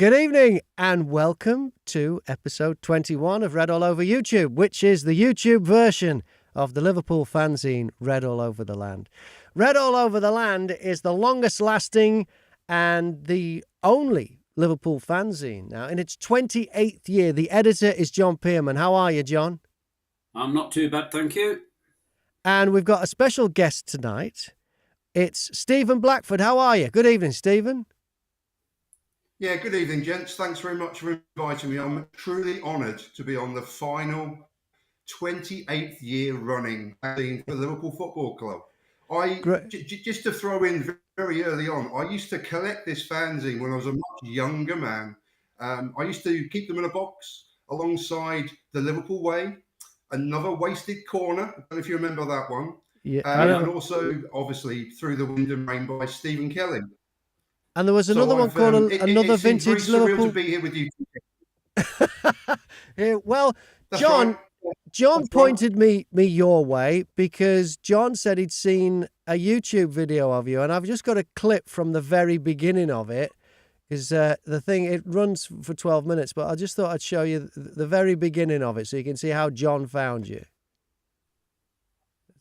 Good evening and welcome to episode 21 of Red All Over YouTube, which is the YouTube version of the Liverpool fanzine Red All Over the Land. Red All Over the Land is the longest lasting and the only Liverpool fanzine now in its 28th year. The editor is John Pearman. How are you, John? I'm not too bad, thank you. And we've got a special guest tonight. It's Stephen Blackford. How are you? Good evening, Stephen. Yeah, good evening, gents. Thanks very much for inviting me. I'm truly honoured to be on the final 28th year running for the Liverpool Football Club. Just to throw in very early on, I used to collect this fanzine when I was a much younger man. I used to keep them in a box alongside the Liverpool Way, Another Wasted Corner. I don't know if you remember that one. Yeah, and also, obviously, Through the Wind and Rain by Stephen Kelly. And there was another one called Another Vintage Liverpool. To be here with you. Yeah, well, That's John, right. John pointed me your way because John said he'd seen a YouTube video of you, and I've just got a clip from the very beginning of it because the thing, it runs for 12 minutes, but I just thought I'd show you the very beginning of it so you can see how John found you.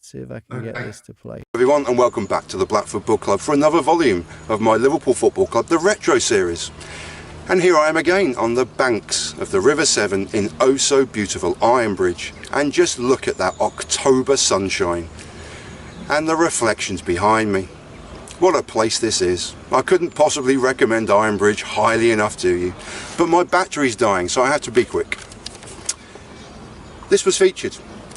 See if I can get this to play. Everyone, and welcome back to the Blackford Book Club for another volume of my Liverpool Football Club, the Retro Series. And here I am again on the banks of the River Severn in oh so beautiful Ironbridge. And just look at that October sunshine and the reflections behind me. What a place this is. I couldn't possibly recommend Ironbridge highly enough to you, but my battery's dying, so I had to be quick. This was featured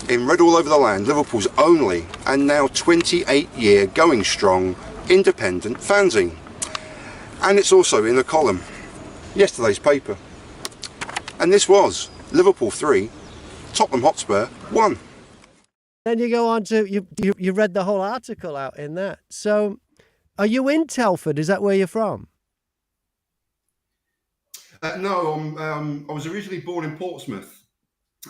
in Red All Over the Land, Liverpool's only and now 28-year going strong independent fanzine. And it's also in the column, yesterday's paper. And this was Liverpool 3, Tottenham Hotspur 1. Then you go on to, you read the whole article out in that. So are you in Telford? Is that where you're from? No, I was originally born in Portsmouth.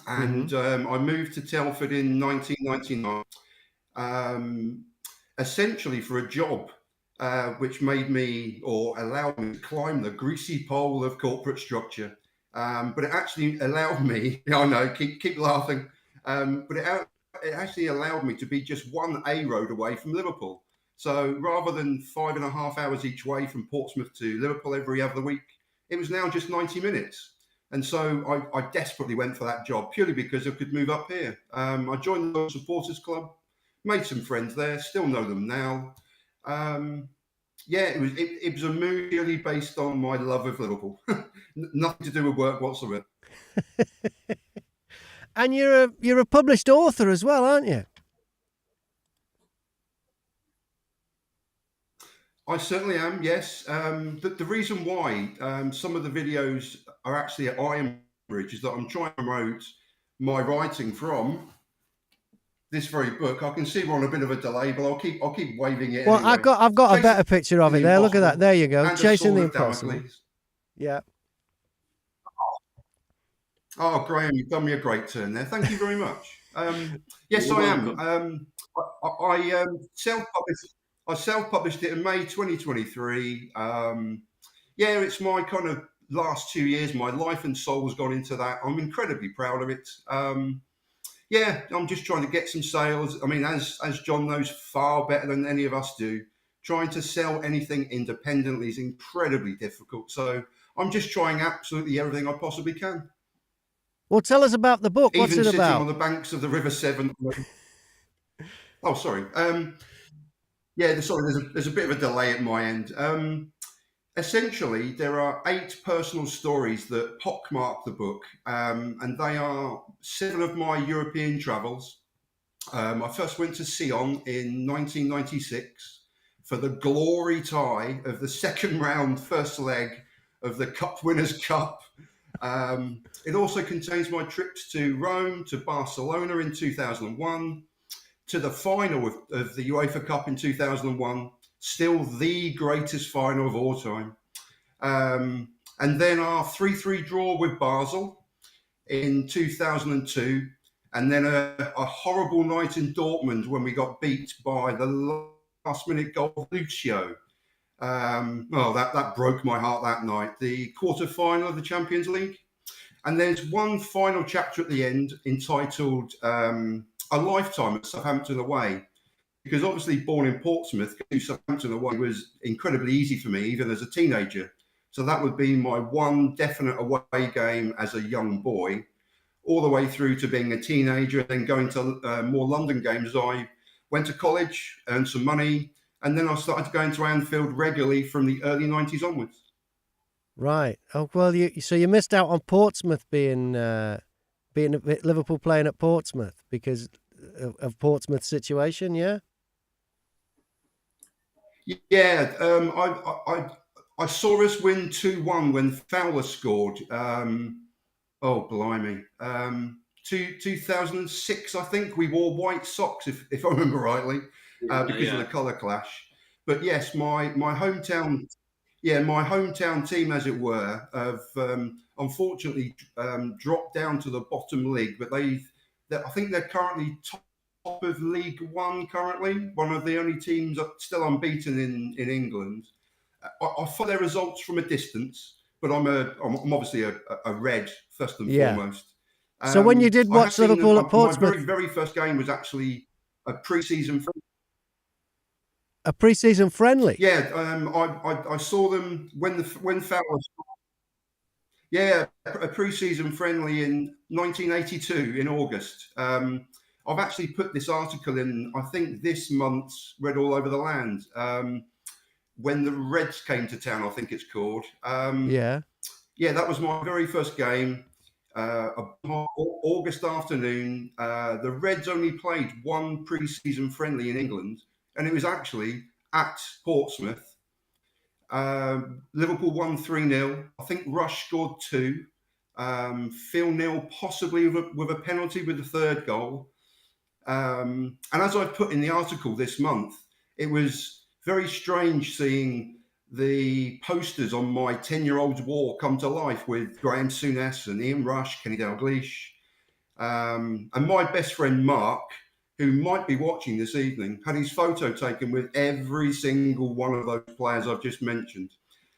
And I moved to Telford in 1999, essentially for a job, which made me or allowed me to climb the greasy pole of corporate structure. But it actually allowed me, I know, keep laughing, but it actually allowed me to be just one A road away from Liverpool. So rather than 5.5 hours each way from Portsmouth to Liverpool every other week, it was now just 90 minutes. And so I desperately went for that job purely because I could move up here. I joined the supporters club, made some friends there, still know them now. It was a move purely based on my love of Liverpool. Nothing to do with work whatsoever. And you're a published author as well, aren't you? I certainly am, yes. The reason why some of the videos are actually at Ironbridge is that I'm trying to promote my writing from this very book. I can see we're on a bit of a delay, but I'll keep waving it. Well, anyway. I've got a better picture of it there. Look at that. There you go. Chasing the Impossible. Damocles. Yeah. Oh, Graham, you've done me a great turn there. Thank you very much. Yes, I am. I self-published it in May 2023. It's my kind of last 2 years. My life and soul has gone into that. I'm incredibly proud of it. I'm just trying to get some sales. I mean, as John knows far better than any of us do, trying to sell anything independently is incredibly difficult. So I'm just trying absolutely everything I possibly can. Well, tell us about the book. What's it about? Even sitting on the banks of the River Severn. Oh, sorry. There's a bit of a delay at my end. Essentially, there are 8 personal stories that pockmark the book, and they are 7 of my European travels. I first went to Sion in 1996 for the glory tie of the second round, first leg of the Cup Winners' Cup. It also contains my trips to Rome, to Barcelona in 2001, to the final of the UEFA Cup in 2001, still the greatest final of all time. And then our 3-3 draw with Basel in 2002, and then a horrible night in Dortmund when we got beat by the last-minute goal of Lucio That broke my heart that night. The quarter-final of the Champions League. And there's one final chapter at the end entitled A Lifetime at Southampton Away. Because obviously born in Portsmouth, to Southampton away was incredibly easy for me, even as a teenager. So that would be my one definite away game as a young boy, all the way through to being a teenager, then going to more London games. I went to college, earned some money, and then I started going to Anfield regularly from the early 90s onwards. Right. Oh well, so you missed out on Portsmouth being Liverpool playing at Portsmouth because of Portsmouth's situation. Yeah. Yeah, I saw us win 2-1 when Fowler scored. Oh, blimey. 2006, I think. We wore white socks, if I remember rightly, because of the colour clash. But yes, my hometown team, as it were, have unfortunately dropped down to the bottom league. But I think they're currently top of League One currently, one of the only teams still unbeaten in England. I follow their results from a distance, but I'm obviously a Red first and foremost. So when you did watch Liverpool at Portsmouth, my very first game was actually a pre-season. A pre-season friendly. Yeah, I saw them when Fowler. Yeah, a pre-season friendly in 1982 in August. I've actually put this article in, I think, this month's Red All Over the Land. When the Reds came to town, I think it's called. Yeah, that was my very first game. August afternoon. The Reds only played one pre-season friendly in England, and it was actually at Portsmouth. Liverpool won 3-0. I think Rush scored 2. Phil Neal possibly with a penalty with the third goal. And as I put in the article this month, it was very strange seeing the posters on my 10-year-old's wall come to life with Graham Souness and Ian Rush, Kenny Dalglish, and my best friend Mark, who might be watching this evening, had his photo taken with every single one of those players I've just mentioned.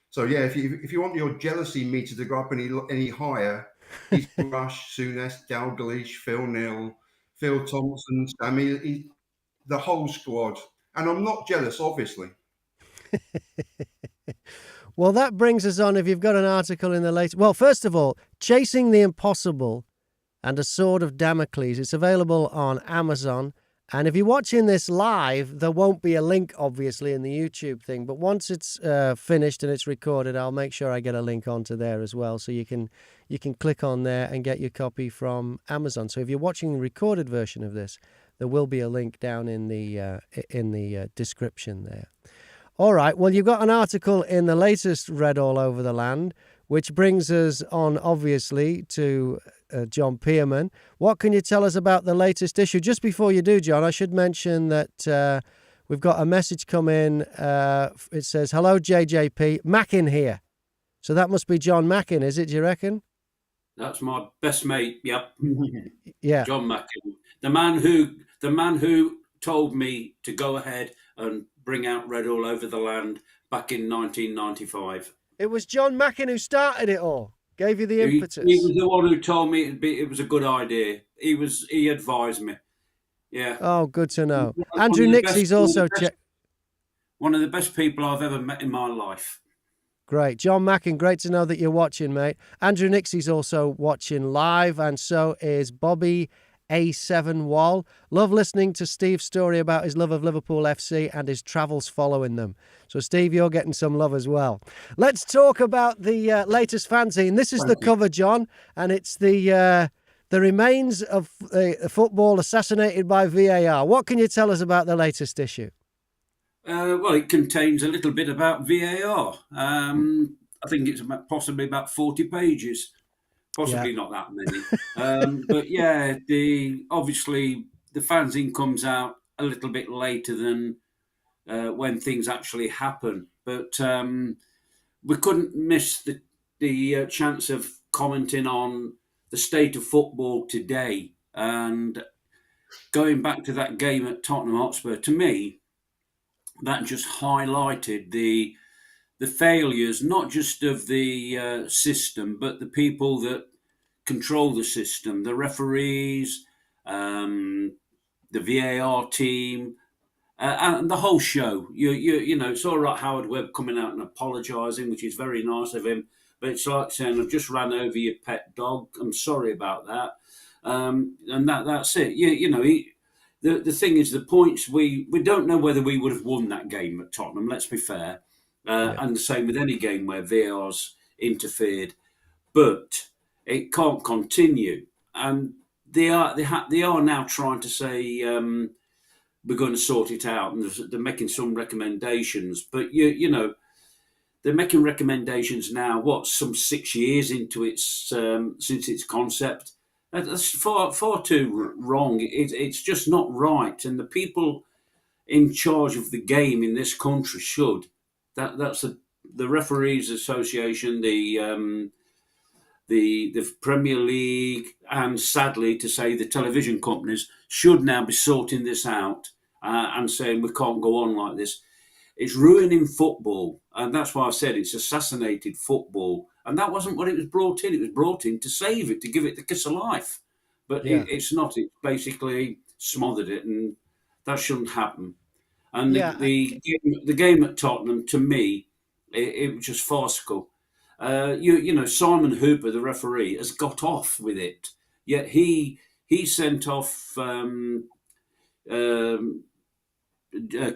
So yeah, if you want your jealousy meter to go up any higher, he's Rush, Souness, Dalglish, Phil Neal, Phil Thompson, Sammy, the whole squad. And I'm not jealous, obviously. Well, that brings us on. If you've got an article in the latest... Well, first of all, Chasing the Impossible and A Sword of Damocles. It's available on Amazon. And if you're watching this live, there won't be a link, obviously, in the YouTube thing. But once it's finished and it's recorded, I'll make sure I get a link onto there as well. So you can click on there and get your copy from Amazon. So if you're watching the recorded version of this, there will be a link down in the description there. All right. Well, you've got an article in the latest Red All Over the Land, which brings us on, obviously, to John Pearman. What can you tell us about the latest issue? Just before you do, John, I should mention that we've got a message come in. It says, "Hello, JJP. Mackin here." So that must be John Mackin, is it, do you reckon? That's my best mate, yep. Yeah. John Mackin. The man who told me to go ahead and bring out Red All Over the Land back in 1995. It was John Mackin who started it all. Gave you the impetus. He was the one who told me it was a good idea. He advised me. Yeah. Oh, good to know. Andrew Nixie's also one of the best people I've ever met in my life. Great. John Mackin, great to know that you're watching, mate. Andrew Nixie's also watching live, and so is Bobby A7 Wall. Love listening to Steve's story about his love of Liverpool FC and his travels following them. So, Steve, you're getting some love as well. Let's talk about the latest fanzine. This is the cover, John, and it's the remains of football assassinated by VAR. What can you tell us about the latest issue? Well, it contains a little bit about VAR. I think it's possibly about 40 pages. Possibly not that many. But yeah, obviously the fanzine comes out a little bit later than when things actually happen. But we couldn't miss the chance of commenting on the state of football today. And going back to that game at Tottenham Hotspur, to me, that just highlighted the the failures, not just of the system, but the people that control the system, the referees, the VAR team, and the whole show. You know, it's all right, Howard Webb coming out and apologising, which is very nice of him. But it's like saying, "I've just ran over your pet dog. I'm sorry about that," and that's it. You know, the thing is, the points we don't know whether we would have won that game at Tottenham. Let's be fair, and the same with any game where VAR's interfered. But it can't continue, and they are now trying to say we're going to sort it out, and they're making some recommendations. But you know, they're making recommendations now. What, some 6 years into its since its concept? That's far too wrong. It's just not right, and the people in charge of the game in this country should. That's the Referees Association, the Premier League, and sadly to say the television companies should now be sorting this out and saying we can't go on like this. It's ruining football, and that's why I said it's assassinated football. And that wasn't what it was brought in. It was brought in to save it, to give it the kiss of life. But it's not. It basically smothered it, and that shouldn't happen. And the game at Tottenham, to me, it was just farcical. You know, Simon Hooper, the referee, has got off with it. Yet he sent off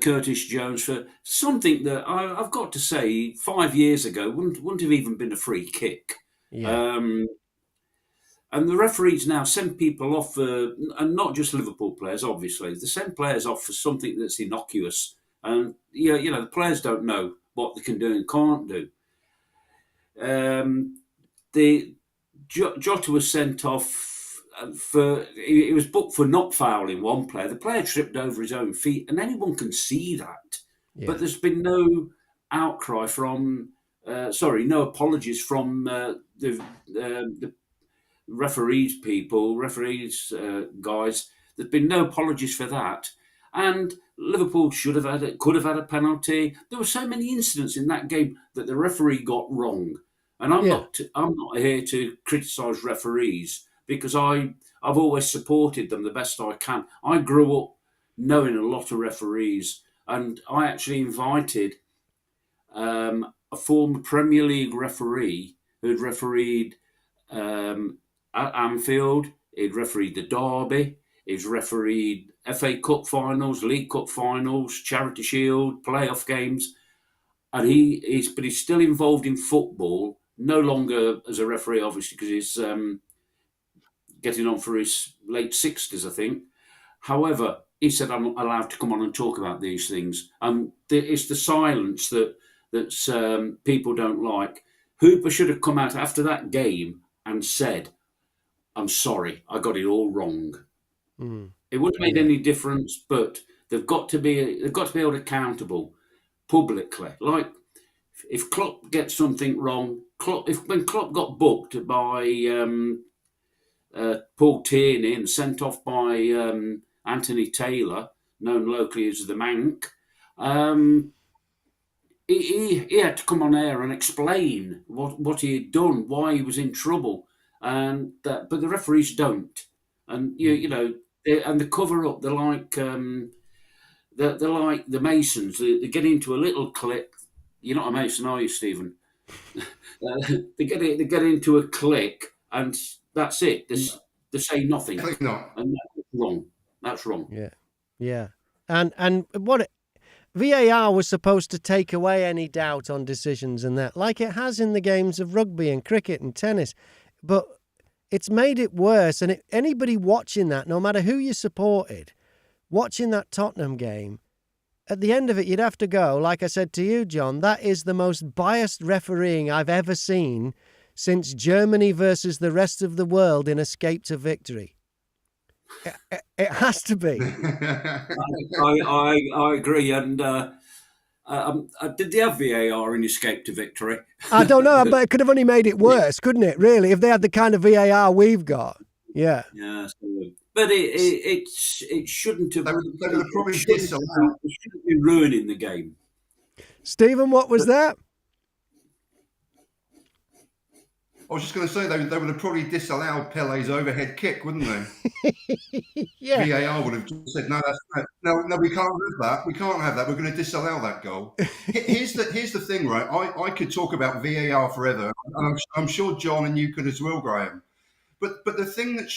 Curtis Jones for something that I've got to say 5 years ago wouldn't have even been a free kick. Yeah. And the referees now send people off for, and not just Liverpool players, obviously. They send players off for something that's innocuous. And, you know, the players don't know what they can do and can't do. Jota was sent off for, he was booked for not fouling one player. The player tripped over his own feet, and anyone can see that. Yeah. But there's been no outcry from, no apologies from the referees guys. There's been no apologies for that. And Liverpool could have had a penalty. There were so many incidents in that game that the referee got wrong. And I'm not here to criticise referees, because I've always supported them the best I can. I grew up knowing a lot of referees, and I actually invited a former Premier League referee who'd refereed at Anfield. He'd refereed the Derby. He's refereed FA Cup finals, League Cup finals, Charity Shield, playoff games. And he's still involved in football, no longer as a referee, obviously, because he's getting on for his late 60s, I think. However, he said, I'm allowed to come on and talk about these things. And it's the silence that people don't like. Hooper should have come out after that game and said, I'm sorry, I got it all wrong. Mm. It wouldn't have made any difference, but they've got to be held accountable publicly. Like, if Klopp gets something wrong, when Klopp got booked by Paul Tierney and sent off by Anthony Taylor, known locally as the Mack, he had to come on air and explain what he had done, why he was in trouble, but the referees don't. And you know, and the cover up, they're like the Masons. They get into a little clique. You're not a Mason, are you, Stephen? They get into a clique, and that's it. They say nothing, and that's wrong. That's wrong. Yeah. And what VAR was supposed to take away any doubt on decisions and that, like it has in the games of rugby and cricket and tennis, but it's made it worse. And anybody watching that, no matter who you supported, watching that Tottenham game, at the end of it, you'd have to go, like I said to you, John, that is the most biased refereeing I've ever seen since Germany versus the rest of the world in Escape to Victory. It has to be. I agree. And did they have VAR in Escape to Victory? I don't know, but it could have only made it worse, couldn't it, really, if they had the kind of VAR we've got? Yeah. Yeah, but it shouldn't have. It shouldn't be ruining the game. Stephen, what was that? I was just going to say they would have probably disallowed Pele's overhead kick, wouldn't they? Yeah. VAR would have just said, no, we can't have that. We can't have that. We're going to disallow that goal. Here's the thing, right? I could talk about VAR forever. And I'm sure John and you could as well, Graham. But the thing that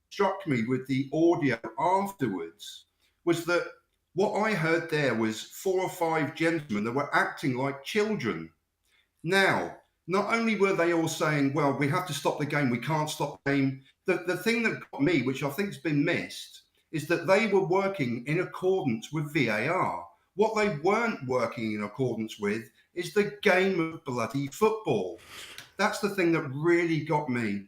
struck me with the audio afterwards was that what I heard there was 4 or 5 gentlemen that were acting like children. Now, not only were they all saying, well, we have to stop the game, we can't stop the game. The thing that got me, which I think has been missed, is that they were working in accordance with VAR. What they weren't working in accordance with is the game of bloody football. That's the thing that really got me.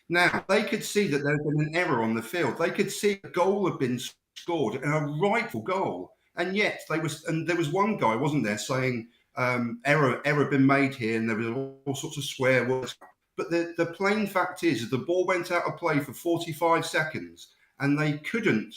Now, they could see that there had been an error on the field. They could see a goal had been scored, and a rightful goal. And yet there was one guy, wasn't there, saying error been made here, and there was all sorts of swear words. But the plain fact is the ball went out of play for 45 seconds, and they couldn't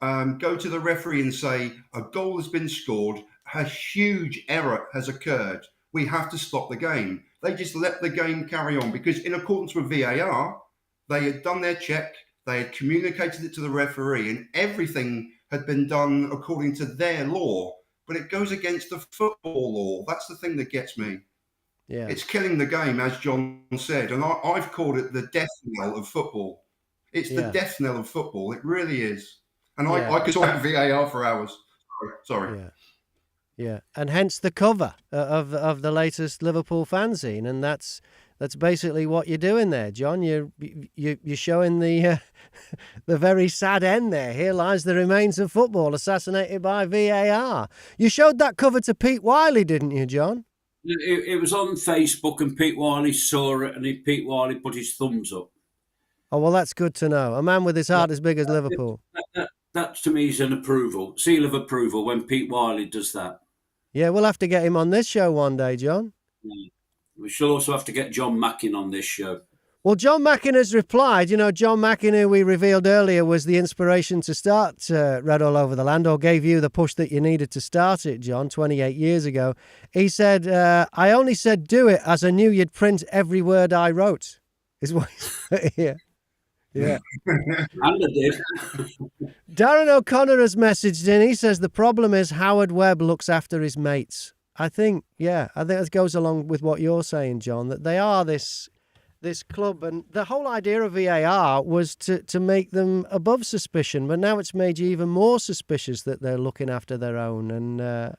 go to the referee and say a goal has been scored, a huge error has occurred, we have to stop the game. They just let the game carry on because in accordance with VAR, they had done their check, they had communicated it to the referee, and everything had been done according to their law. But it goes against the football law. That's the thing that gets me. Yeah. It's killing the game, as John said. And I've called it the death knell of football. It's the death knell of football. It really is. And I could talk about VAR for hours. Sorry. Yeah. And hence the cover of the latest Liverpool fanzine. And that's basically what you're doing there, John. You're showing the very sad end there. Here lies the remains of football assassinated by VAR. You showed that cover to Pete Wiley, didn't you, John? It was on Facebook, and Pete Wiley saw it, and Pete Wiley put his thumbs up. Oh, well, that's good to know. A man with his heart as big as Liverpool. That to me is an approval, seal of approval when Pete Wiley does that. Yeah, we'll have to get him on this show one day, John. Yeah. We shall also have to get John Mackin on this show. Well, John Mackin has replied. John Mackin, who we revealed earlier, was the inspiration to start Red All Over the Land, or gave you the push that you needed to start it, John, 28 years ago. He said, I only said do it as I knew you'd print every word I wrote, is what he said here. Yeah. And I did. Darren O'Connor has messaged in. He says the problem is Howard Webb looks after his mates. I think that goes along with what you're saying, John, that they are this club, and the whole idea of VAR was to make them above suspicion, but now it's made you even more suspicious that they're looking after their own, and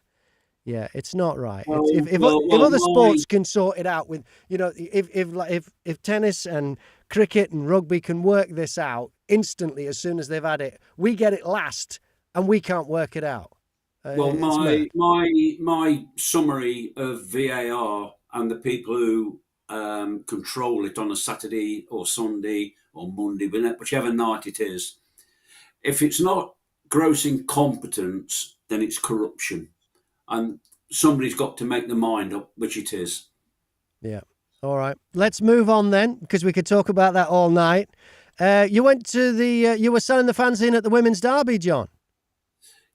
it's not right. Well, if other sports can sort it out with, if tennis and cricket and rugby can work this out instantly as soon as they've had it, we get it last and we can't work it out. Well, my summary of VAR and the people who control it on a Saturday or Sunday or Monday, whichever night it is, if it's not gross incompetence, then it's corruption. And somebody's got to make their mind up, which it is. Yeah. All right. Let's move on then, because we could talk about that all night. You went to you were selling the fanzine at the Women's Derby, John.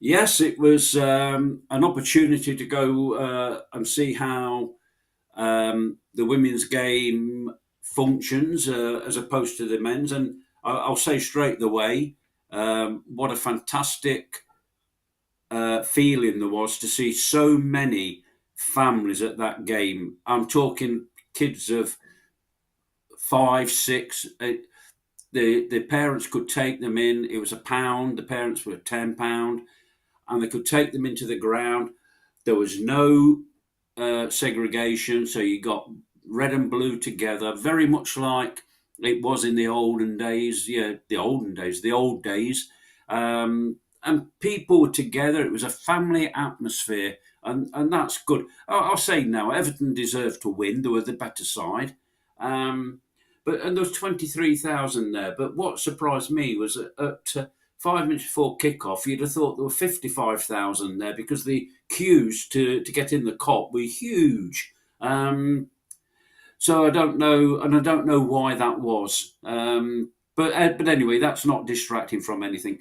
Yes, it was an opportunity to go and see how the women's game functions as opposed to the men's. And I'll say straight away, what a fantastic feeling there was to see so many families at that game. I'm talking kids of 5, 6. The parents could take them in. It was £1. The parents were £10. And they could take them into the ground. There was no segregation, so you got red and blue together, very much like it was in the olden days. Yeah, the old days. And people were together. It was a family atmosphere, and that's good. I'll say now, Everton deserved to win. They were the better side. And there was 23,000 there. But what surprised me was at 5 minutes before kickoff, you'd have thought there were 55,000 there because the queues to get in the Kop were huge. So I don't know, and I don't know why that was. But anyway, that's not distracting from anything.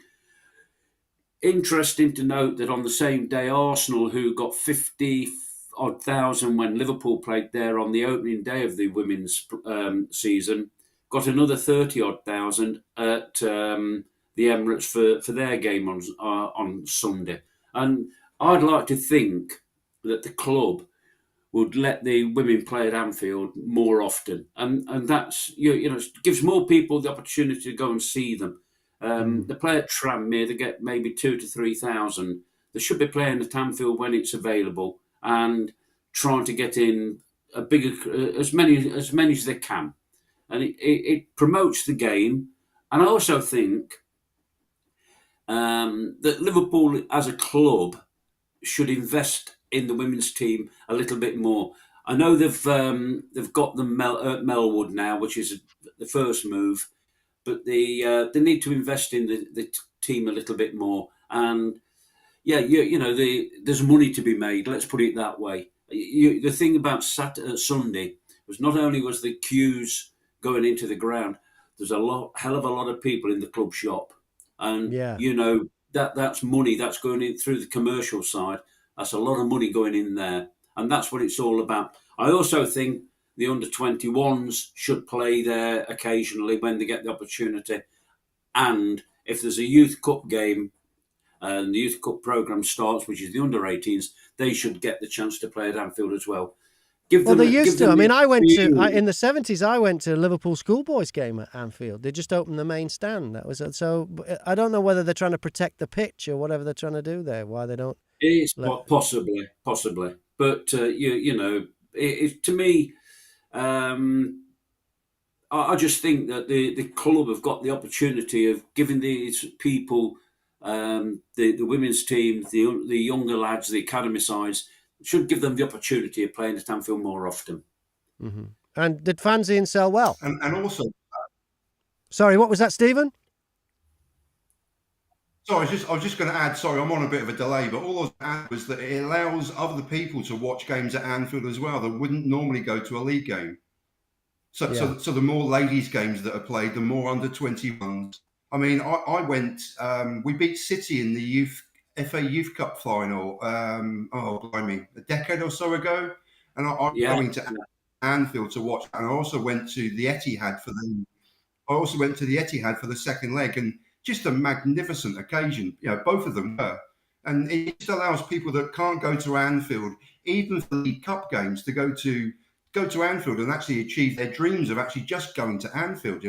Interesting to note that on the same day, Arsenal, who got odd thousand when Liverpool played there on the opening day of the women's season. Got another 30 odd thousand at the Emirates for their game on Sunday. And I'd like to think that the club would let the women play at Anfield more often, and that's gives more people the opportunity to go and see them. They play at Tranmere, they get maybe 2,000 to 3,000. They should be playing at Anfield when it's available and trying to get in a bigger as many as they can, and it promotes the game. And I also think that Liverpool as a club should invest in the women's team a little bit more. I know they've got them at Melwood now, which is the first move, but they need to invest in the team a little bit more. And yeah, there's money to be made. Let's put it that way. The thing about Sunday was not only was the queues going into the ground, there's hell of a lot of people in the club shop, and that's money that's going in through the commercial side. That's a lot of money going in there, and that's what it's all about. I also think the under-21s should play there occasionally when they get the opportunity. And if there's a youth cup game and the youth cup programme starts, which is the under-18s, they should get the chance to play at Anfield as well. They used to. I mean, in the 70s, I went to a Liverpool schoolboys game at Anfield. They just opened the main stand. That was so. I don't know whether they're trying to protect the pitch or whatever they're trying to do there. Why they don't? It's possibly, but to me, I just think that the club have got the opportunity of giving these people, the women's team, the younger lads, the academy sides, should give them the opportunity of playing at Anfield more often. Mm-hmm. And did fanzine sell well? And also, sorry, what was that, Stephen? So I was just going to add. Sorry, I'm on a bit of a delay, but all I was going to add was that it allows other people to watch games at Anfield as well that wouldn't normally go to a league game. So the more ladies' games that are played, the more under 21s. I mean, I went. We beat City in the FA Youth Cup final. A decade or so ago, and I'm going to Anfield to watch. And I also went to the Etihad for the second leg, and just a magnificent occasion. Both of them were. And it just allows people that can't go to Anfield, even for the Cup games, to go to Anfield and actually achieve their dreams of actually just going to Anfield,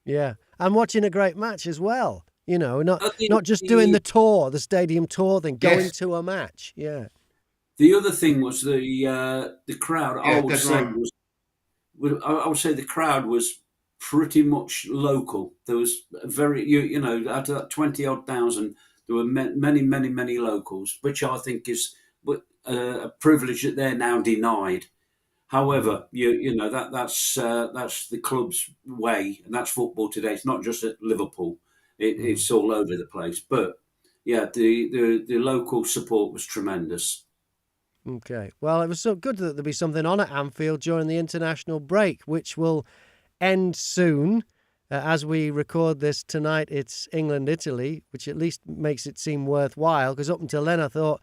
Yeah. And watching a great match as well. Not just doing the tour, the stadium tour, then going to a match. Yeah. The other thing was the crowd. I would say the crowd was pretty much local. There was out of that 20 odd thousand, there were many locals, which I think is a privilege that they're now denied. However, that's the club's way, and that's football today. It's not just at Liverpool; it's all over the place. But yeah, the local support was tremendous. Okay, well, it was so good that there'll be something on at Anfield during the international break, which will end soon. As we record this tonight, it's England-Italy, which at least makes it seem worthwhile, because up until then I thought,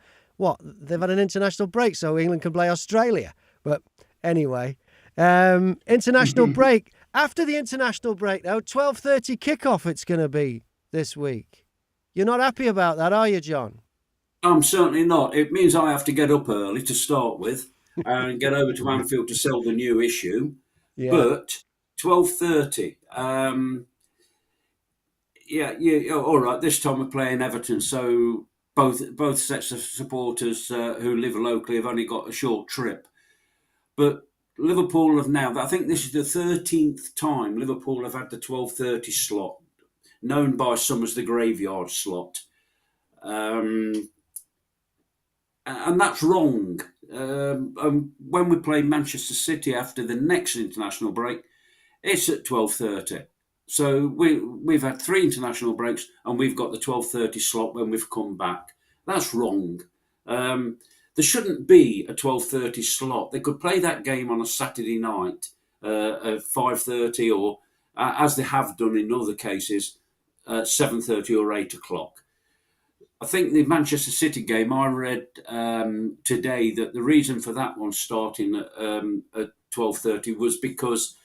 they've had an international break so England can play Australia. But anyway, international break. After the international break, now 12:30 kickoff it's going to be this week. You're not happy about that, are you, John? I'm certainly not. It means I have to get up early to start with and get over to Anfield to sell the new issue. Yeah. But 12:30. All right. This time we're playing Everton, so both sets of supporters who live locally have only got a short trip. But Liverpool have now, I think this is the 13th time Liverpool have had the 12:30 slot, known by some as the graveyard slot. And that's wrong. When we play Manchester City after the next international break, it's at 12:30. So we've had 3 international breaks and we've got the 12:30 slot when we've come back. That's wrong. There shouldn't be a 12:30 slot. They could play that game on a Saturday night at 5:30 or, as they have done in other cases, 7:30 or 8 o'clock. I think the Manchester City game, I read today that the reason for that one starting at 12:30 was because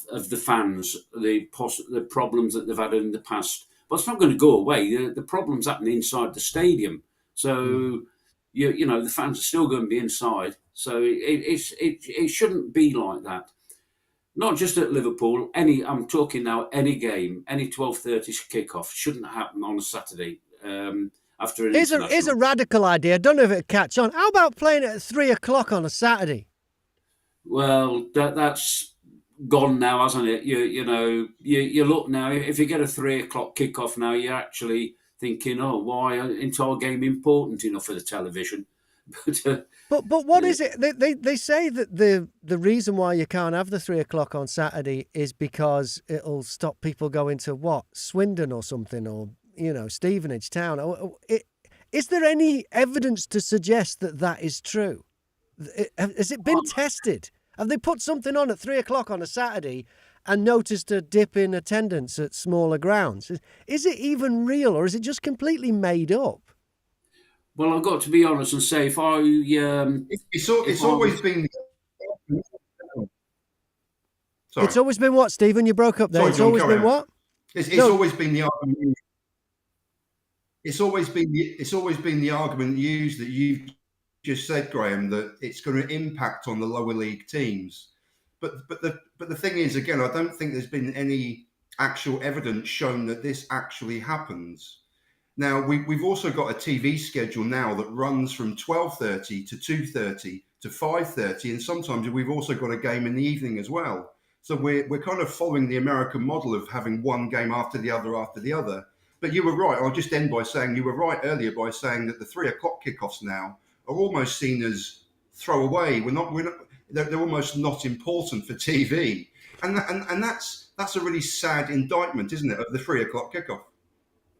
of the fans, the problems that they've had in the past. But it's not going to go away. The problems happen inside the stadium. So, the fans are still going to be inside. So it shouldn't be like that. Not just at Liverpool. I'm talking now any game, any 12:30 kickoff shouldn't happen on a Saturday. After an international. Here's a radical idea. I don't know if it'll catch on. How about playing it at 3 o'clock on a Saturday? Well, that's gone now, hasn't it? You look now. If you get a 3 o'clock kickoff now, you're actually thinking, oh, why isn't our game important enough for the television? But what is it? They say that the reason why you can't have the 3 o'clock on Saturday is because it'll stop people going to what, Swindon or something, or Stevenage Town. Is there any evidence to suggest that is true? Has it been tested? Have they put something on at 3 o'clock on a Saturday and noticed a dip in attendance at smaller grounds? Is it even real, or is it just completely made up? Well, I've got to be honest and say, if I it's always been. Sorry. It's always been what, Stephen? You broke up there. Sorry, it's John, always been what? It's always been the argument. It's always been the argument used that you've just said, Graham, that it's going to impact on the lower league teams. But the thing is, again, I don't think there's been any actual evidence shown that this actually happens. Now, we've also got a TV schedule now that runs from 12:30 to 2:30 to 5:30, and sometimes we've also got a game in the evening as well. So we're kind of following the American model of having one game after the other. But you were right. I'll just end by saying you were right earlier by saying that the 3 o'clock kickoffs now are almost seen as throwaway. They're almost not important for TV, and that's a really sad indictment, isn't it, of the 3 o'clock kickoff?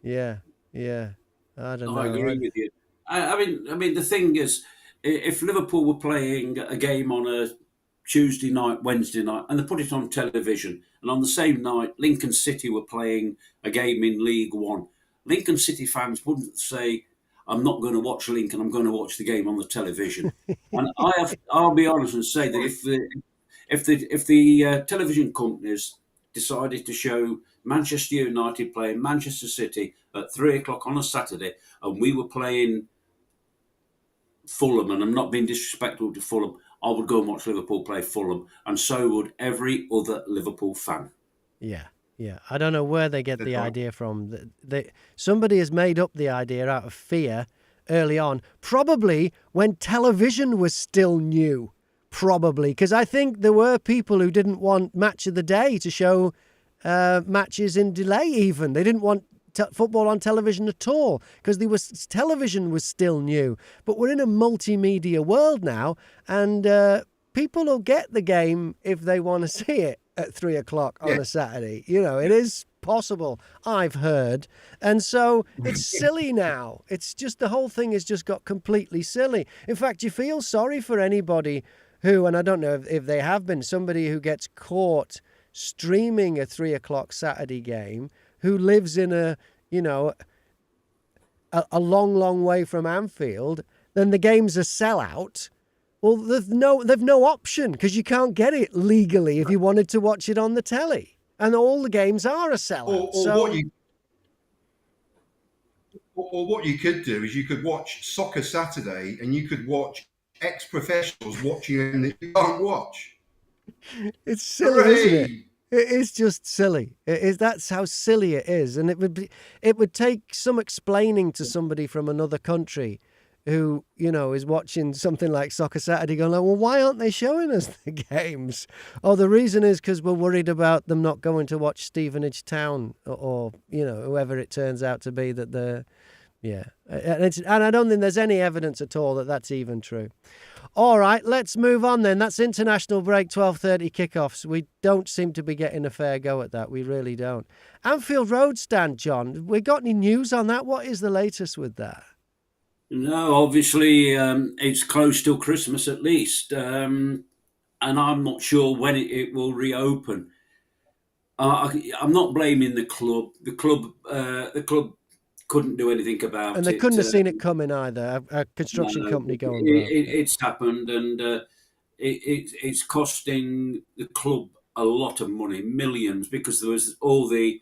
Yeah. I don't know. I agree with you. I mean, the thing is, if Liverpool were playing a game on a Tuesday night, Wednesday night, and they put it on television, and on the same night, Lincoln City were playing a game in League One, Lincoln City fans wouldn't say, I'm not going to watch Lincoln, I'm going to watch the game on the television. And I'll be honest and say that if the television companies decided to show Manchester United playing Manchester City at 3 o'clock on a Saturday, and we were playing Fulham, and I'm not being disrespectful to Fulham, I would go and watch Liverpool play Fulham, and so would every other Liverpool fan. Yeah. I don't know where they get the idea from. Somebody has made up the idea out of fear early on, probably when television was still new. Probably, because I think there were people who didn't want Match of the Day to show matches in delay even. They didn't want football on television at all because television was still new. But we're in a multimedia world now, and people will get the game if they want to see it at 3 o'clock on a Saturday. It is possible, I've heard. And so it's silly now. It's just the whole thing has just got completely silly. In fact, you feel sorry for anybody who, and I don't know if they have been, somebody who gets caught streaming a 3 o'clock Saturday game, who lives in a long way from Anfield, then the game's a sellout. Well, they've no option because you can't get it legally if you wanted to watch it on the telly, and all the games are a sellout. Or what you could do is you could watch Soccer Saturday, and you could watch ex-professionals watching it that you can't watch. It's silly, isn't it? It is just silly. It is. That's how silly it is, and it would take some explaining to somebody from another country who is watching something like Soccer Saturday, going like, well, why aren't they showing us the games? Oh, the reason is because we're worried about them not going to watch Stevenage Town or whoever it turns out to be that they're. Yeah, and I don't think there's any evidence at all that that's even true. All right, let's move on then. That's international break, 12:30 kickoffs. We don't seem to be getting a fair go at that. We really don't. Anfield Road stand, John. We got any news on that? What is the latest with that? No, obviously it's closed till Christmas at least, and I'm not sure when it will reopen. I'm not blaming the club. The club couldn't do anything about it. And they couldn't have seen it coming either. A construction company going broke. It's happened, and it's costing the club a lot of money, millions, because there was all the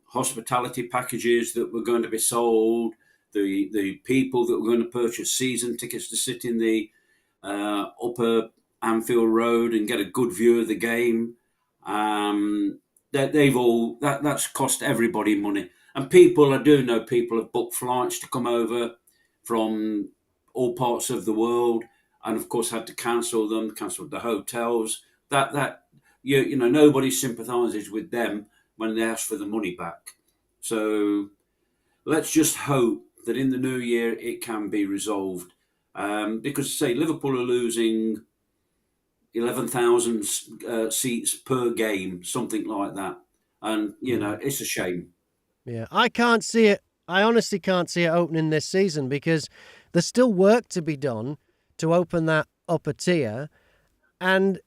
hospitality packages that were going to be sold, the people that were going to purchase season tickets to sit in the upper Anfield Road and get a good view of the game. That's cost everybody money. And I do know people have booked flights to come over from all parts of the world, and of course had to cancel the hotels. Nobody sympathises with them when they ask for the money back. So let's just hope that in the new year it can be resolved. Because, say, Liverpool are losing 11,000 seats per game, something like that. And, it's a shame. Yeah, I can't see it. I honestly can't see it opening this season because there's still work to be done to open that upper tier. And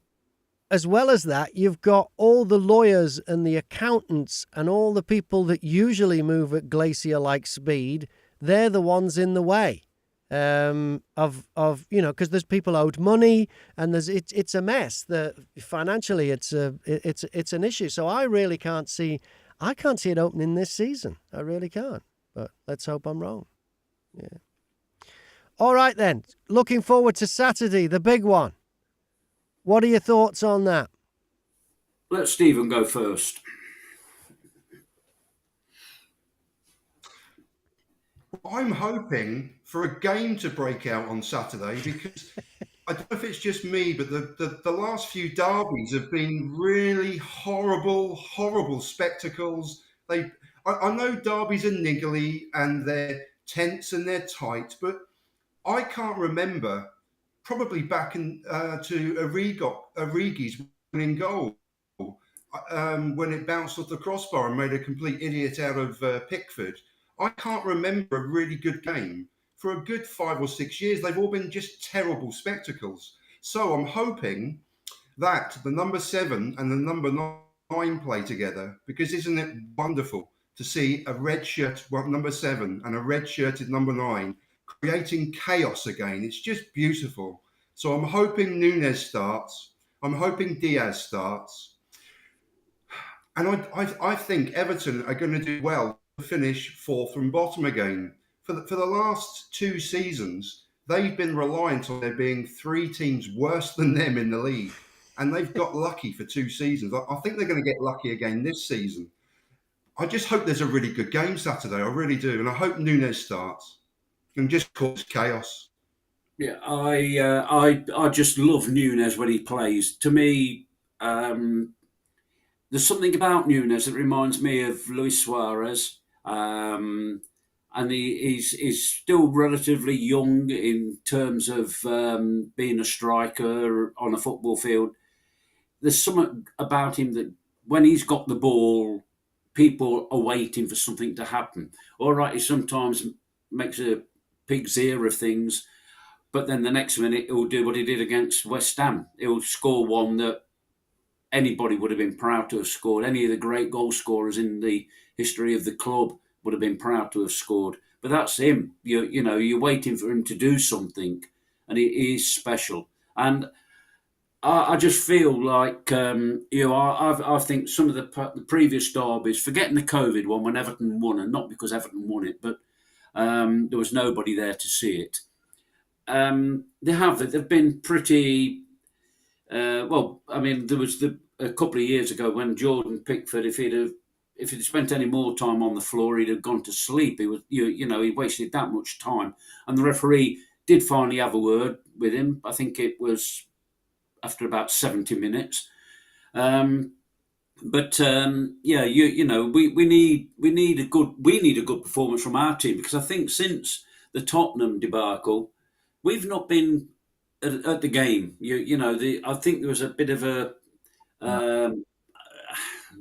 as well as that, you've got all the lawyers and the accountants and all the people that usually move at glacier-like speed. They're the ones in the way because there's people owed money and it's a mess. Financially, it's an issue. So I really can't see it opening this season. I really can't. But let's hope I'm wrong. Yeah. All right then. Looking forward to Saturday, the big one. What are your thoughts on that? Let Stephen go first. I'm hoping for a game to break out on Saturday because I don't know if it's just me, but the last few derbies have been really horrible spectacles. I know derbies are niggly and they're tense and they're tight, but I can't remember probably back to Origi's winning goal when it bounced off the crossbar and made a complete idiot out of Pickford. I can't remember a really good game for a good 5 or 6 years. They've all been just terrible spectacles. So I'm hoping that the number 7 and the number 9 play together, because isn't it wonderful to see a red shirt number 7 and a red shirted number 9 creating chaos again? It's just beautiful. So I'm hoping Núñez starts. I'm hoping Diaz starts. And I think Everton are going to do well to finish 4th from bottom again. For the last 2 seasons, they've been reliant on there being 3 teams worse than them in the league. And they've got lucky for 2 seasons. I think they're going to get lucky again this season. I just hope there's a really good game Saturday. I really do. And I hope Núñez starts and just cause chaos. Yeah, I just love Núñez when he plays. To me, there's something about Núñez that reminds me of Luis Suarez. And he's still relatively young in terms of being a striker on a football field. There's something about him that when he's got the ball, people are waiting for something to happen. All right, he sometimes makes a pig's ear of things, but then the next minute he'll do what he did against West Ham. He'll score one that anybody would have been proud to have scored. Any of the great goal scorers in the history of the club would have been proud to have scored. But that's him. You're waiting for him to do something, and he is special. And I just feel like I think some of the previous derbies, forgetting the COVID one when Everton won, and not because Everton won it, but there was nobody there to see it. They've been pretty. Well, I mean, there was a couple of years ago when Jordan Pickford, if he'd spent any more time on the floor, he'd have gone to sleep. He wasted that much time, and the referee did finally have a word with him. I think it was after about 70 minutes. We need a good performance from our team, because I think since the Tottenham debacle, we've not been at the game. I think there was a bit of a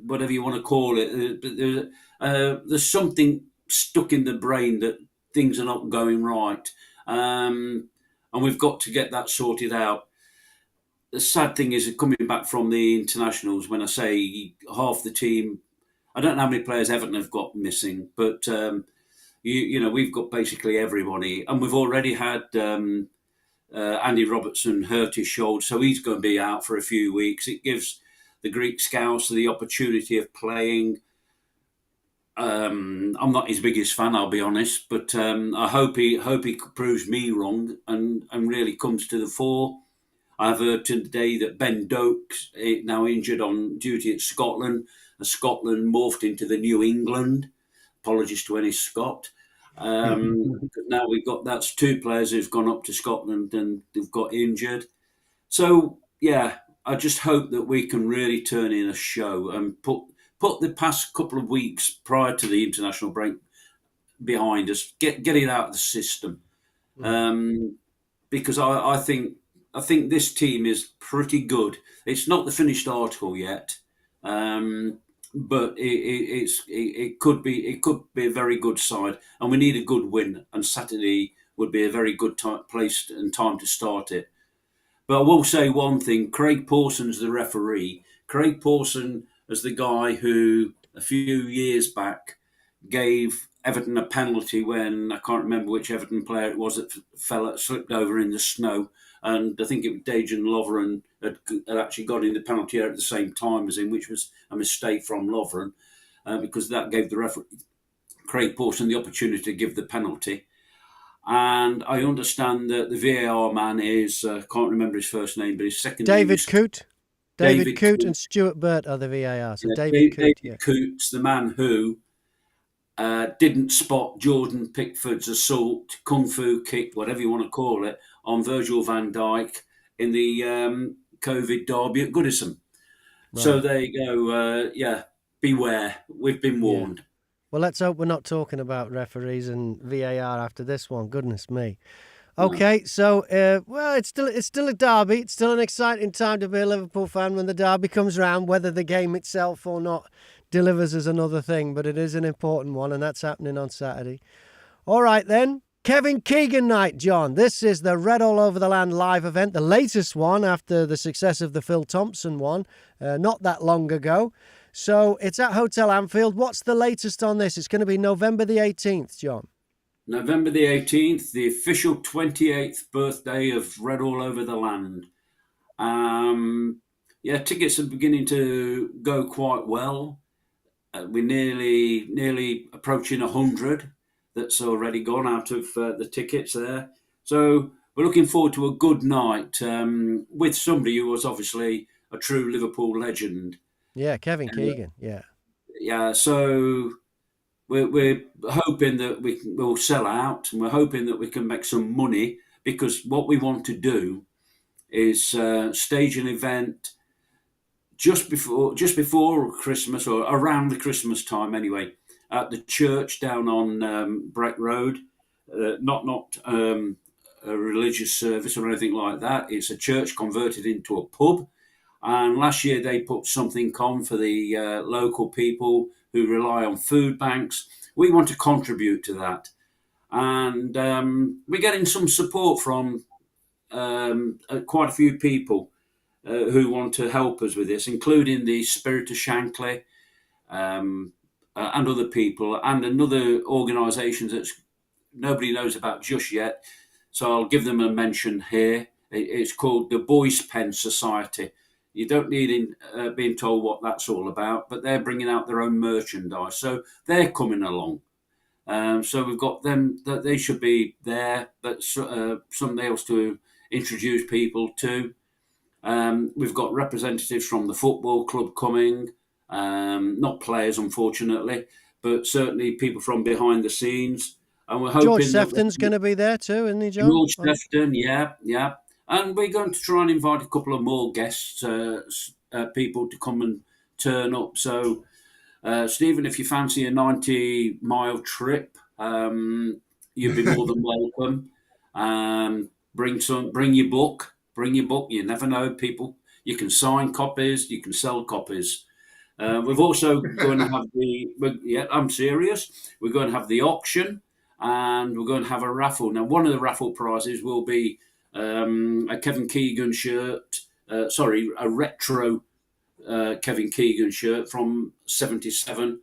whatever you want to call it. There's something stuck in the brain that things are not going right, and we've got to get that sorted out. The sad thing is coming back from the internationals, when I say half the team I don't know how many players Everton have got missing, but we've got basically everybody, and we've already had Andy Robertson hurt his shoulder, so he's going to be out for a few weeks. It gives the Greek Scouts the opportunity of playing. I'm not his biggest fan, I'll be honest, but I hope he proves me wrong and really comes to the fore. I've heard today that Ben Doak's now injured on duty at Scotland, and Scotland morphed into the New England. Apologies to any Scot. Now that's 2 players who've gone up to Scotland and they've got injured. So yeah, I just hope that we can really turn in a show and put the past couple of weeks prior to the international break behind us, get it out of the system, because I think this team is pretty good. It's not the finished article yet, but it could be a very good side, and we need a good win. And Saturday would be a very good place and time to start it. But I will say one thing: Craig Pawson's the referee. Craig Pawson is the guy who a few years back gave Everton a penalty when I can't remember which Everton player it was that slipped over in the snow. And I think it was Dejan Lovren had actually got in the penalty area at the same time as him, which was a mistake from Lovren, because that gave the referee, Craig Pawson, the opportunity to give the penalty. And I understand that the VAR man is, can't remember his first name, but his second name is Coote. David Coote and Stuart Burt are the VAR. So David Coote's the man who didn't spot Jordan Pickford's assault, kung fu kick, whatever you want to call it, on Virgil van Dijk in the COVID derby at Goodison. Right. So there you go. Beware. We've been warned. Yeah. Well, let's hope we're not talking about referees and VAR after this one. Goodness me. Okay, so it's still a derby. It's still an exciting time to be a Liverpool fan when the derby comes round. Whether the game itself or not delivers is another thing, but it is an important one, and that's happening on Saturday. All right then, Kevin Keegan Night, John. This is the Red All Over the Land live event, the latest one after the success of the Phil Thompson one, not that long ago. So it's at Hotel Anfield. What's the latest on this? It's going to be November the 18th, John. November the 18th, the official 28th birthday of Red All Over the Land. Tickets are beginning to go quite well. We're nearly approaching 100 that's already gone out of the tickets there. So we're looking forward to a good night with somebody who was obviously a true Liverpool legend. Yeah, Kevin Keegan, yeah. Yeah, so we're hoping that we'll sell out, and we're hoping that we can make some money, because what we want to do is stage an event just before Christmas, or around the Christmas time anyway, at the church down on Breck Road. Not a religious service or anything like that. It's a church converted into a pub. And last year they put something on for the local people who rely on food banks. We want to contribute to that. And we're getting some support from quite a few people who want to help us with this, including the Spirit of Shankly and other people, and another organisation that nobody knows about just yet. So I'll give them a mention here. It's called the Boys Pen Society. You don't need being told what that's all about, but they're bringing out their own merchandise. So they're coming along. So we've got them, that they should be there, but something else to introduce people to. We've got representatives from the football club coming, not players, unfortunately, but certainly people from behind the scenes. And we're hoping George Sefton's going to be there too, isn't he, John? George Sefton, yeah. And we're going to try and invite a couple of more guests, people to come and turn up. So, Stephen, if you fancy a 90-mile trip, you'd be more than welcome. Bring your book. You never know, people. You can sign copies. You can sell copies. We've also going to have I'm serious. We're going to have the auction, and we're going to have a raffle. Now, one of the raffle prizes will be a Kevin Keegan shirt. A retro Kevin Keegan shirt from '77,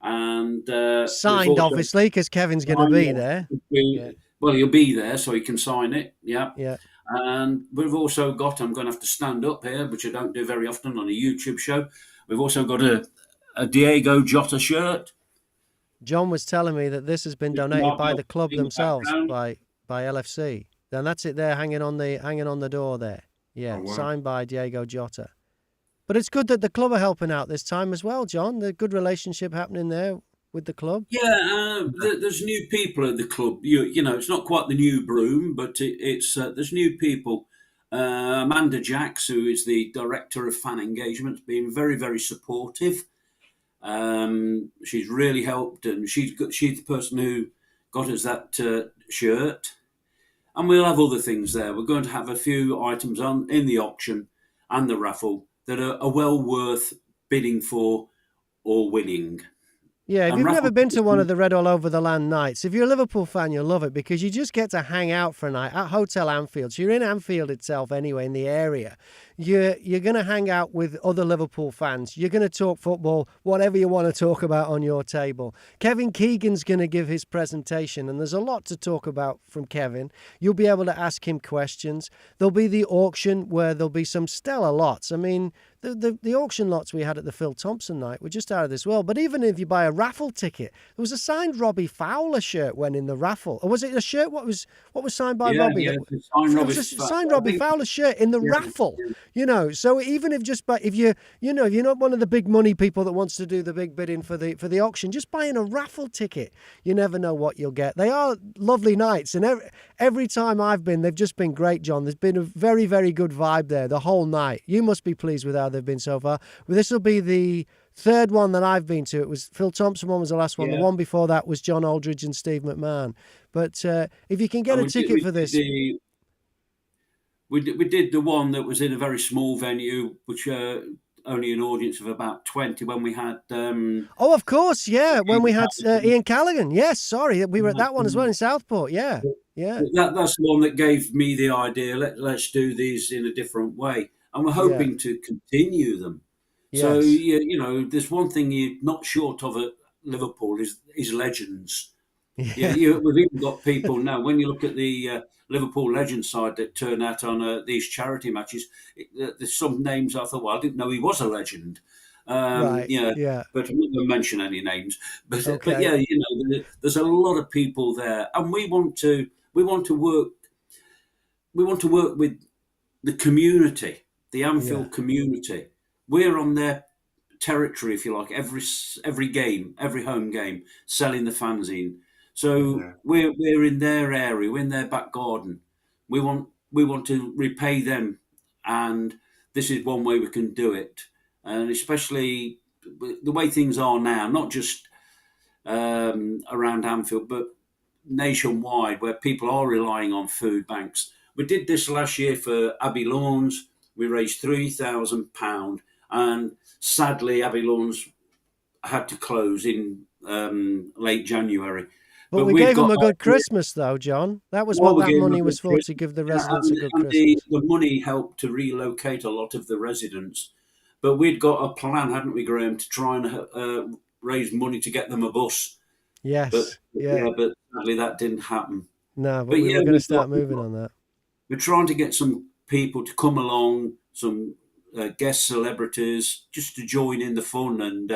and we've Signed, also obviously, because Kevin's going to be there. Yeah, well, he'll be there, so he can sign it. Yeah. yeah. And we've also got, I'm going to have to stand up here, which I don't do very often on a YouTube show. We've also got a Diego Jota shirt. John was telling me that this has been donated by the club themselves, by LFC. Then that's it there, hanging on the door there. Yeah, Oh, wow. Signed by Diego Jota. But it's good that the club are helping out this time as well, John. The good relationship happening there with the club. Yeah, there's new people at the club. You know, it's not quite the new broom, but it's there's new people. Amanda Jacks, who is the director of fan engagement, has been very, very supportive. She's really helped, and she's the person who got us that shirt. And we'll have other things there. We're going to have a few items in the auction and the raffle that are well worth bidding for or winning. Yeah, if And you've never raffle been to one of the Red All Over the Land nights, if you're a Liverpool fan, you'll love it because you just get to hang out for a night at Hotel Anfield. So you're in Anfield itself anyway, in the area. You're going to hang out with other Liverpool fans. You're going to talk football, whatever you want to talk about on your table. Kevin Keegan's going to give his presentation, and there's a lot to talk about from Kevin. You'll be able to ask him questions. There'll be the auction where there'll be some stellar lots. I mean, the auction lots we had at the Phil Thompson night were just out of this world. But even if you buy a raffle ticket, there was a signed Robbie Fowler shirt went in the raffle. Or was it a shirt? What was signed by Robbie? Yeah, It was a signed Robbie Fowler shirt in the raffle. Yeah. You know, so even if you're not one of the big money people that wants to do the big bidding for the auction, just buying a raffle ticket, you never know what you'll get. They are lovely nights, and every time I've been, they've just been great, John. There's been a very, very good vibe there the whole night. You must be pleased with how they've been so far. Well, this will be the third one that I've been to. It was Phil Thompson one was the last one. Yeah. The one before that was John Aldridge and Steve McMahon. But if you can get a ticket for this. We did the one that was in a very small venue, which only an audience of about 20 when we had... oh, of course, yeah, when we had Ian Callaghan. Yes, sorry, we were at that one as well in Southport, yeah. That's the one that gave me the idea, let's do these in a different way. And we're hoping to continue them. Yes. So, you know, there's one thing you're not short of at Liverpool is legends. Yeah. We've even got people now, when you look at the Liverpool legend side that turn out on these charity matches, there's some names I thought, well, I didn't know he was a legend. Right. Yeah. But I'm not going to mention any names. But Okay. yeah, you know, there's a lot of people there, and we want to work with the community, the Anfield community. We're on their territory, if you like, every game, every home game, selling the fanzine. So we're in their area, we're in their back garden. We want to repay them, and this is one way we can do it. And especially the way things are now, not just around Anfield, but nationwide, where people are relying on food banks. We did this last year for Abbey Lawns. We raised £3,000, and sadly, Abbey Lawns had to close in late January. But we gave them a good Christmas, though, John. That was what that money was for, to give the residents a good Christmas. The money helped to relocate a lot of the residents. But we'd got a plan, hadn't we, Graham, to try and raise money to get them a bus. Yes. But sadly that didn't happen. No, but we were going to start moving on that. We're trying to get some people to come along, some guest celebrities, just to join in the fun, and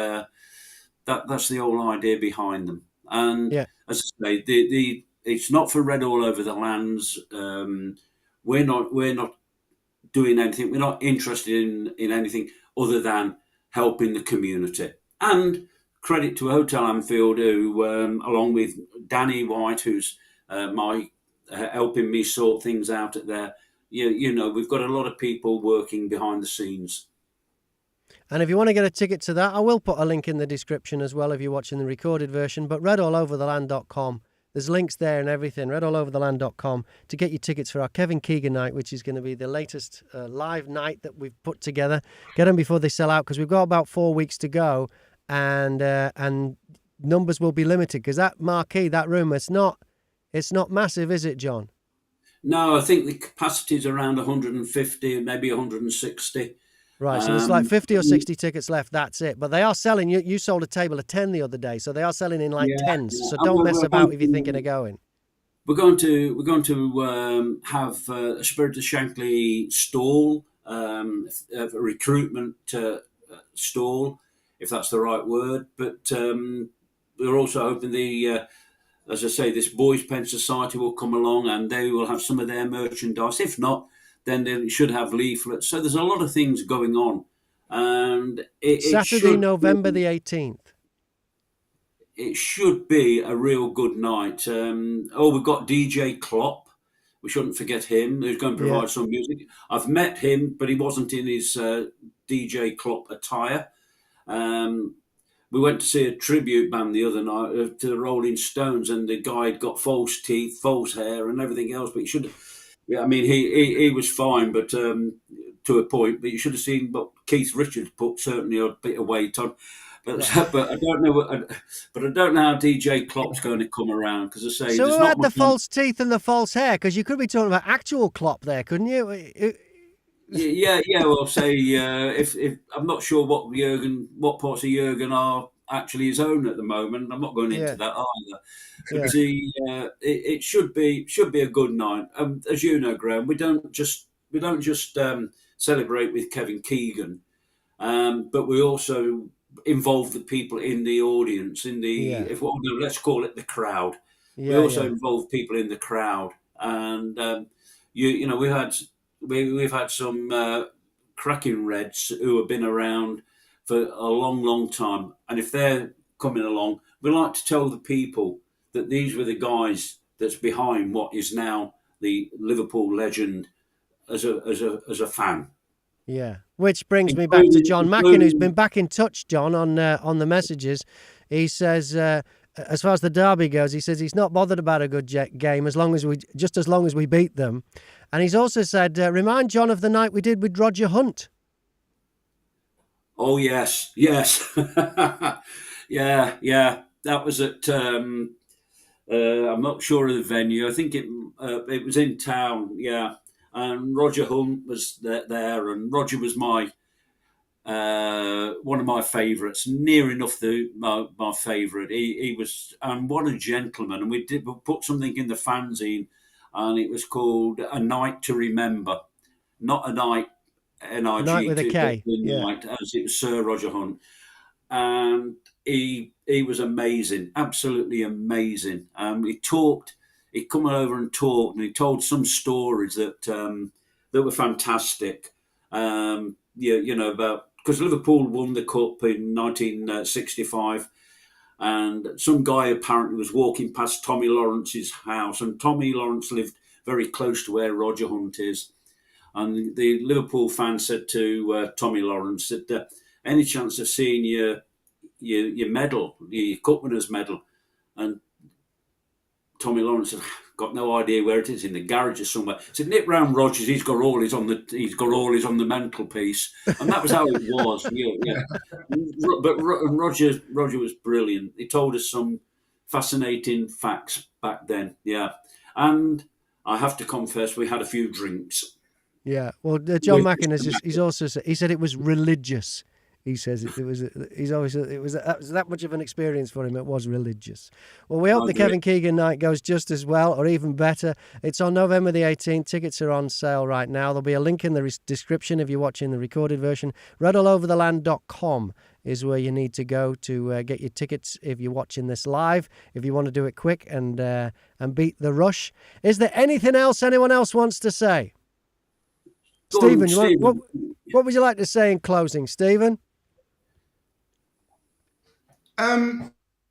that's the whole idea behind them. And as I say, it's not for Red All Over the Lands. We're not doing anything. We're not interested in anything other than helping the community. And credit to Hotel Anfield, who, along with Danny White, who's helping me sort things out at there. You know, we've got a lot of people working behind the scenes. And if you want to get a ticket to that, I will put a link in the description as well if you're watching the recorded version. But redallovertheland.com, there's links there and everything, redallovertheland.com, to get your tickets for our Kevin Keegan Night, which is going to be the latest live night that we've put together. Get them before they sell out, because we've got about 4 weeks to go, and numbers will be limited, because that marquee, that room, it's not massive, is it, John? No, I think the capacity is around 150, maybe 160. Right, so there's like 50 or 60 tickets left. That's it. But they are selling. You sold a table of 10 the other day, so they are selling in like tens. So don't mess about if you're thinking of going. We're going to have a Spirit of Shankly stall, a recruitment stall, if that's the right word. But we're also hoping as I say, this Boys Pen Society will come along and they will have some of their merchandise. If not, then they should have leaflets. So there's a lot of things going on. And Saturday, November the 18th. It should be a real good night. We've got DJ Klopp. We shouldn't forget him. Who's going to provide some music. I've met him, but he wasn't in his DJ Klopp attire. We went to see a tribute band the other night to the Rolling Stones, and the guy had got false teeth, false hair, and everything else. But you should, he was fine, but to a point. But you should have seen what Keith Richards put certainly a bit of weight on. But I don't know. I don't know how DJ Klopp's going to come around, because I say. So who had the false teeth and the false hair? Because you could be talking about actual Klopp there, couldn't you? Yeah. Well, say if I'm not sure what parts of Jurgen are actually his own at the moment. I'm not going into that either. But it should be a good night. As you know, Graham, we don't just celebrate with Kevin Keegan, but we also involve the people in the audience, let's call it the crowd. We also involve people in the crowd, and we've had some cracking Reds who have been around for a long, long time, and if they're coming along, we like to tell the people that these were the guys that's behind what is now the Liverpool legend as a fan. Yeah, which brings me back to John Mackin, who's been back in touch, John, on the messages. He says, as far as the derby goes, he says he's not bothered about a good game as long as we beat them. And he's also said, remind John of the night we did with Roger Hunt. Oh yes, yeah. That was at. I'm not sure of the venue. I think it was in town. Yeah. And Roger Hunt was there, and Roger was my one of my favourites, near enough my favourite. He was, and what a gentleman. And we put something in the fanzine, and it was called A Night to Remember, not a night, N-I-G, Night with a K, night, as it was Sir Roger Hunt, and he was amazing, absolutely amazing. He'd come over and talked, and he told some stories that were fantastic. About, because Liverpool won the cup in 1965, and some guy apparently was walking past Tommy Lawrence's house, and Tommy Lawrence lived very close to where Roger Hunt is. And the Liverpool fan said to Tommy Lawrence that any chance of seeing your medal, your cup winners medal, and Tommy Lawrence said, got no idea where it is, in the garage or somewhere. He said, nip round Rogers, he's got all his on the mantelpiece, and that was how it was. Yeah. But Roger was brilliant. He told us some fascinating facts back then. Yeah, and I have to confess, we had a few drinks. Yeah, well, John Mackin he's also said, he said it was religious. He says it was that much of an experience for him. It was religious. Well, we hope the Kevin Keegan night goes just as well, or even better. It's on November the 18th. Tickets are on sale right now. There'll be a link in the description if you're watching the recorded version. redallovertheland.com is where you need to go to get your tickets if you're watching this live, if you want to do it quick and beat the rush. Is there anything else anyone else wants to say? Stephen, what would you like to say in closing, Stephen?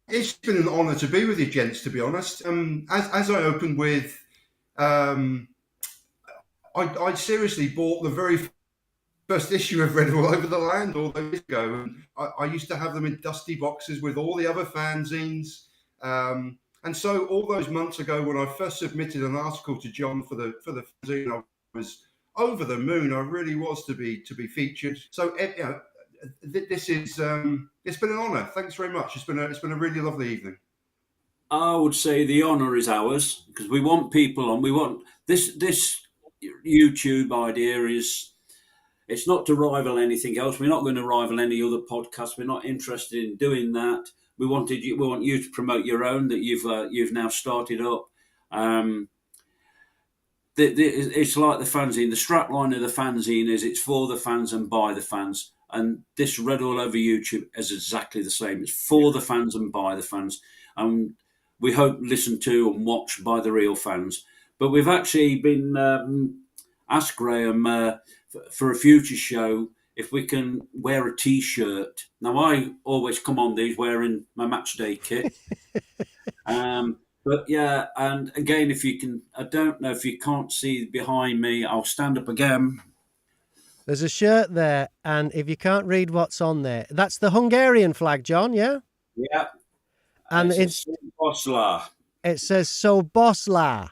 It's been an honour to be with you, gents, to be honest. As I opened with, I seriously bought the very first issue of Red All Over the Land all those years ago. And I used to have them in dusty boxes with all the other fanzines. And so all those months ago, when I first submitted an article to John for the fanzine, I was over the moon. I really was to be featured. So this is it's been an honour. Thanks very much. It's been a really lovely evening. I would say the honour is ours, because we want people on. We want this YouTube idea is It's not to rival anything else. We're not going to rival any other podcast. We're not interested in doing that. We want you to promote your own that you've now started up. It's like the fanzine. The strapline of the fanzine is it's for the fans and by the fans. And this Read All Over YouTube is exactly the same. It's for the fans and by the fans. And we hope listened to and watched by the real fans. But we've actually been asked Graham for a future show if we can wear a T-shirt. Now, I always come on these wearing my match day kit. But yeah, and again, if you can, I don't know if you can't see behind me, I'll stand up again. There's a shirt there, and if you can't read what's on there, that's the Hungarian flag, John, yeah? Yeah. And it's Bosla. It says Sobosla.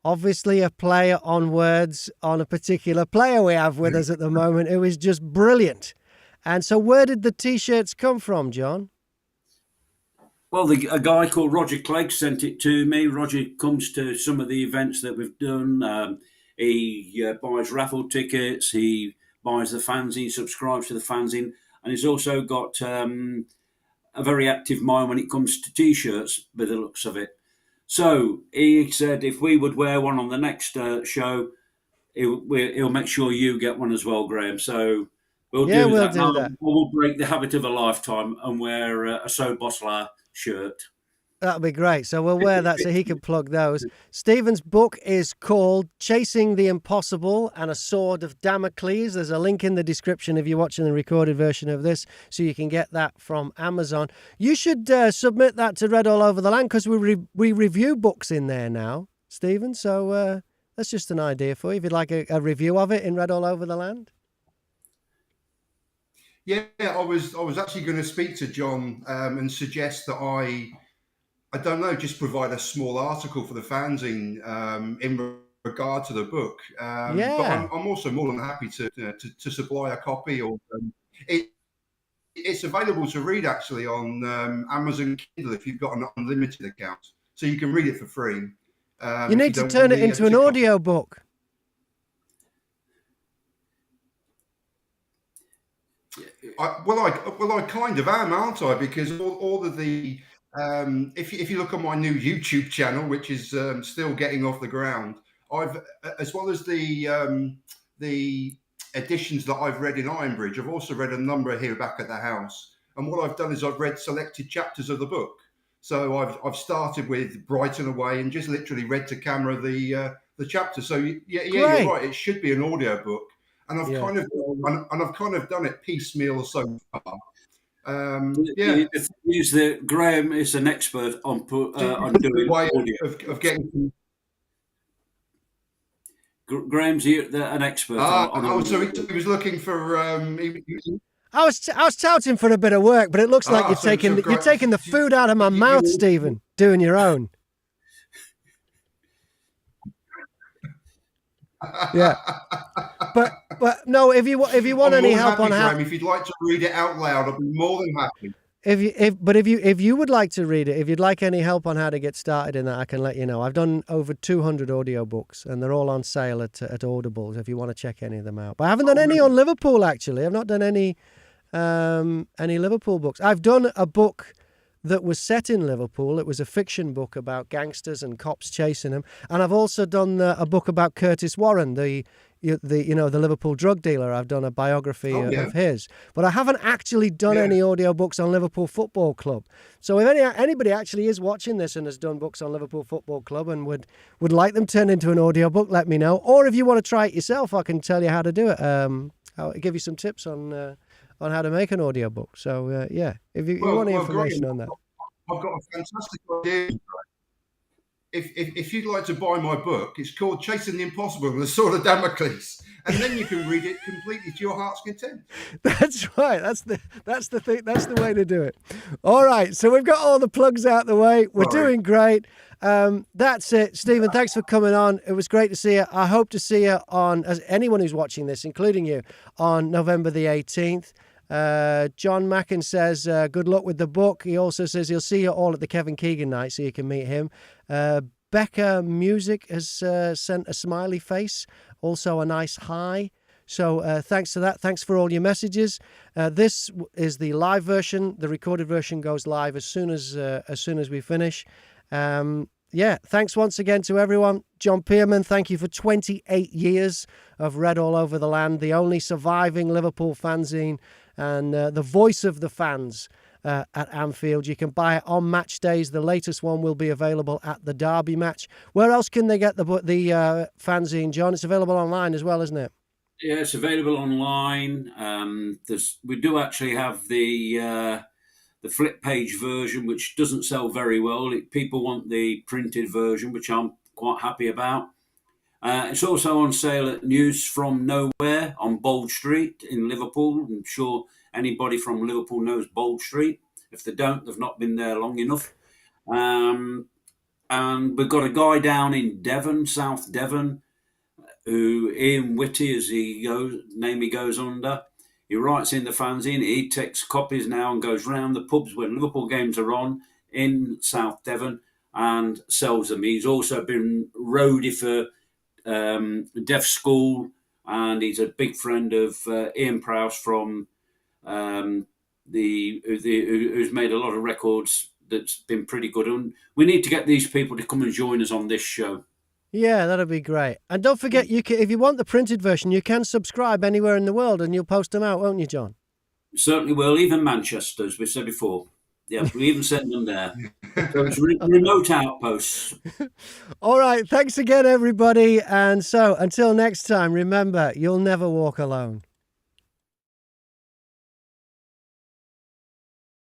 Obviously a player on words on a particular player we have with us at the moment who is just brilliant. And so where did the T-shirts come from, John? Well, a guy called Roger Clegg sent it to me. Roger comes to some of the events that we've done. He buys raffle tickets. He buys the fanzine, subscribes to the fanzine. And he's also got a very active mind when it comes to T-shirts, by the looks of it. So he said if we would wear one on the next show, he'll make sure you get one as well, Graham. So we'll do that. We'll break the habit of a lifetime and wear a Sobosla shirt. That'll be great. So we'll wear that so he can plug those. Stephen's book is called Chasing the Impossible and a Sword of Damocles. There's a link in the description if you're watching the recorded version of this, so you can get that from Amazon. You should submit that to Read All Over the Land because we review books in there now, Stephen. So that's just an idea for you if you'd like a review of it in Read All Over the Land. Yeah, I was actually going to speak to John and suggest that I don't know, just provide a small article for the fanzine in regard to the book. Yeah. But I'm also more than happy to supply a copy. Or it's available to read actually on Amazon Kindle if you've got an unlimited account, so you can read it for free. You need to turn it into an audio book. I kind of am, aren't I? Because all of the if you look at my new YouTube channel, which is still getting off the ground, I've as well as the editions that I've read in Ironbridge, I've also read a number here back at the house. And what I've done is I've read selected chapters of the book. So I've started with Brighton Away and just literally read to camera the chapter. So yeah, you're right. It should be an audio book. And I've kind of done it piecemeal so far. The thing is that Graham is an expert on doing audio. Of getting. Graham's an expert. So he was looking for. I was touting for a bit of work, but it looks like you're taking the food out of my mouth, Stephen. Doing your own. Yeah, but no. If you want any help on how, if you'd like to read it out loud, I'll be more than happy. If you would like to read it, if you'd like any help on how to get started in that, I can let you know. I've done over 200 audiobooks, and they're all on sale at Audible. If you want to check any of them out, but I haven't done any on Liverpool actually. I've not done any Liverpool books. I've done a book that was set in Liverpool. It was a fiction book about gangsters and cops chasing them. And I've also done a book about Curtis Warren, the Liverpool drug dealer. I've done a biography of his. But I haven't actually done any audiobooks on Liverpool Football Club. So if anybody actually is watching this and has done books on Liverpool Football Club and would like them turned into an audiobook, let me know. Or if you want to try it yourself, I can tell you how to do it. I'll give you some tips on how to make an audiobook. So, if you want any information on that. I've got a fantastic idea. If you'd like to buy my book, it's called Chasing the Impossible and the Sword of Damocles. And then you can read it completely to your heart's content. That's right. That's the thing. That's the way to do it. All right. So we've got all the plugs out the way. We're doing great. That's it. Stephen, thanks for coming on. It was great to see you. I hope to see you as anyone who's watching this, including you, on November the 18th. John Macken says, good luck with the book. He also says he'll see you all at the Kevin Keegan Night so you can meet him. Becca Music has sent a smiley face, also a nice hi. So thanks for that. Thanks for all your messages. This is the live version. The recorded version goes live as soon as we finish. Thanks once again to everyone. John Pearman, thank you for 28 years of Red All Over the Land, the only surviving Liverpool fanzine and the voice of the fans at Anfield. You can buy it on match days. The latest one will be available at the Derby match. Where else can they get the fanzine, John? It's available online as well, isn't it? Yeah, it's available online. We do actually have the flip page version, which doesn't sell very well. People want the printed version, which I'm quite happy about. It's also on sale at News From Nowhere on Bold Street in Liverpool. I'm sure anybody from Liverpool knows Bold Street. If they don't, they've not been there long enough. And we've got a guy down in Devon, South Devon, who Ian Whitty, as he goes under. He writes in the fanzine. He takes copies now and goes round the pubs when Liverpool games are on in South Devon and sells them. He's also been roadie for Deaf School, and he's a big friend of Ian Prowse from who's made a lot of records that's been pretty good. And we need to get these people to come and join us on this show. Yeah, that'd be great. And don't forget, if you want the printed version, you can subscribe anywhere in the world and you'll post them out, won't you, John? Certainly will, even Manchester, as we said before. Yeah, we even send them there. So it's remote outposts. All right, thanks again, everybody. And so, until next time, remember, you'll never walk alone.